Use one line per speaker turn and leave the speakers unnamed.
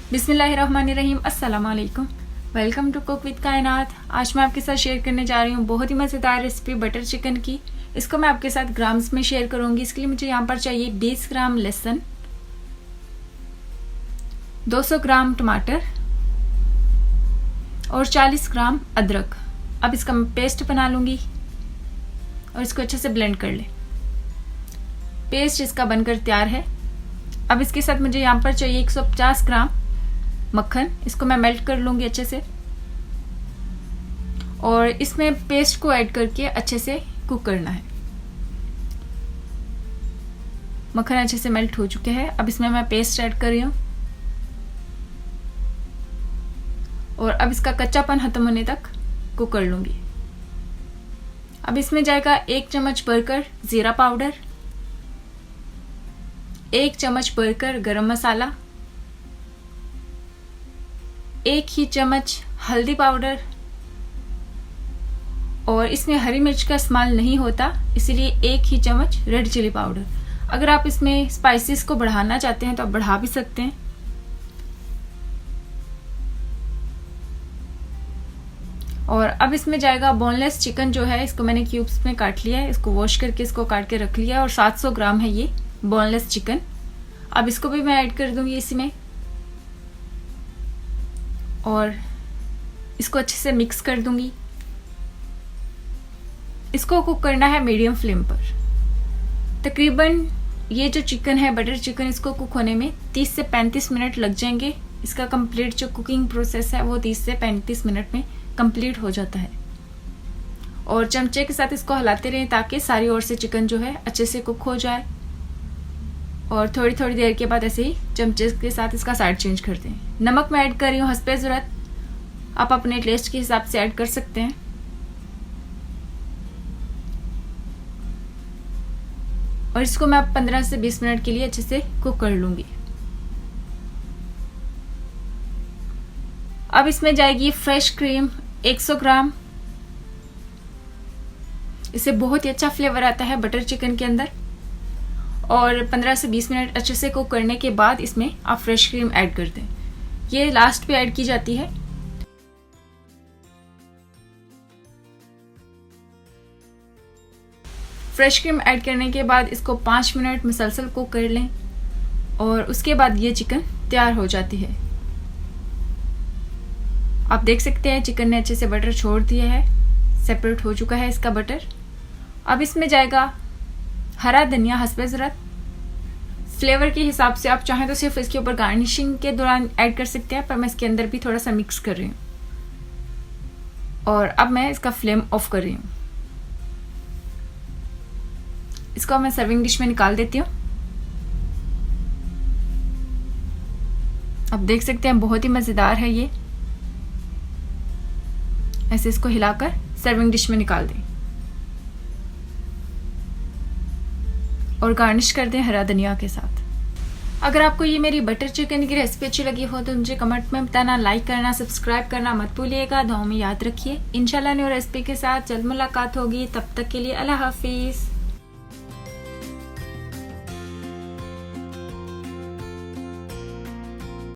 बिस्मिल्लाहिर्रहमानिर्रहीम, अस्सलाम वालेकुम। वेलकम टू कुक विद कायनात। आज मैं आपके साथ शेयर करने जा रही हूँ बहुत ही मज़ेदार रेसिपी बटर चिकन की। इसको मैं आपके साथ ग्राम्स में शेयर करूँगी। इसके लिए मुझे यहाँ पर चाहिए 20 ग्राम लहसुन, 200 ग्राम टमाटर और 40 ग्राम अदरक। अब इसका मैं पेस्ट बना लूँगी और इसको अच्छे से ब्लेंड कर लें। पेस्ट इसका बनकर तैयार है। अब इसके साथ मुझे यहाँ पर चाहिए 150 ग्राम मक्खन। इसको मैं मेल्ट कर लूँगी अच्छे से और इसमें पेस्ट को ऐड करके अच्छे से कुक करना है। मक्खन अच्छे से मेल्ट हो चुके हैं। अब इसमें मैं पेस्ट ऐड कर रही हूँ और अब इसका कच्चापन खत्म होने तक कुक कर लूँगी। अब इसमें जाएगा 1 चम्मच भरकर जीरा पाउडर, 1 चम्मच भरकर गरम मसाला, 1 ही चम्मच हल्दी पाउडर और इसमें हरी मिर्च का इस्तेमाल नहीं होता, इसीलिए 1 ही चम्मच रेड चिली पाउडर। अगर आप इसमें स्पाइसेस को बढ़ाना चाहते हैं तो आप बढ़ा भी सकते हैं। और अब इसमें जाएगा बोनलेस चिकन जो है, इसको मैंने क्यूब्स में काट लिया है। इसको वॉश करके इसको काट के रख लिया है और 700 ग्राम है ये बोनलेस चिकन। अब इसको भी मैं ऐड कर दूंगी इसमें और इसको अच्छे से मिक्स कर दूंगी। इसको कुक करना है मीडियम फ्लेम पर। तकरीबन ये जो चिकन है बटर चिकन, इसको कुक होने में 30 से 35 मिनट लग जाएंगे। इसका कंप्लीट जो कुकिंग प्रोसेस है वो 30 से 35 मिनट में कंप्लीट हो जाता है। और चमचे के साथ इसको हिलाते रहें ताकि सारी ओर से चिकन जो है अच्छे से कुक हो जाए। और थोड़ी थोड़ी देर के बाद ऐसे ही चमचे के साथ इसका साइड चेंज करते हैं। नमक मैं ऐड कर रही हूँ हस्बे ज़रूरत, आप अपने टेस्ट के हिसाब से ऐड कर सकते हैं। और इसको मैं 15 से 20 मिनट के लिए अच्छे से कुक कर लूँगी। अब इसमें जाएगी फ्रेश क्रीम 100 ग्राम। इससे बहुत ही अच्छा फ्लेवर आता है बटर चिकन के अंदर। और 15 से 20 मिनट अच्छे से कुक करने के बाद इसमें आप फ्रेश क्रीम ऐड कर दें। ये लास्ट पे ऐड की जाती है। फ्रेश क्रीम ऐड करने के बाद इसको 5 मिनट मुसलसल कुक कर लें और उसके बाद ये चिकन तैयार हो जाती है। आप देख सकते हैं चिकन ने अच्छे से बटर छोड़ दिया है, सेपरेट हो चुका है इसका बटर। अब इसमें जाएगा हरा धनिया हस्बे ज़रूरत। फ्लेवर के हिसाब से आप चाहें तो सिर्फ इसके ऊपर गार्निशिंग के दौरान ऐड कर सकते हैं, पर मैं इसके अंदर भी थोड़ा सा मिक्स कर रही हूँ। और अब मैं इसका फ्लेम ऑफ कर रही हूँ। इसको मैं सर्विंग डिश में निकाल देती हूँ। आप देख सकते हैं बहुत ही मज़ेदार है ये। ऐसे इसको हिलाकर सर्विंग डिश में निकाल दें और गार्निश कर दें हरा धनिया के साथ। अगर आपको ये मेरी बटर चिकन की रेसिपी अच्छी लगी हो तो मुझे कमेंट में बताना, लाइक करना, सब्सक्राइब करना मत भूलिएगा। दुआओं में याद रखिए। इंशाल्लाह न्यू रेसिपी के साथ जल्द मुलाकात होगी। तब तक के लिए अल्लाह हाफिज़।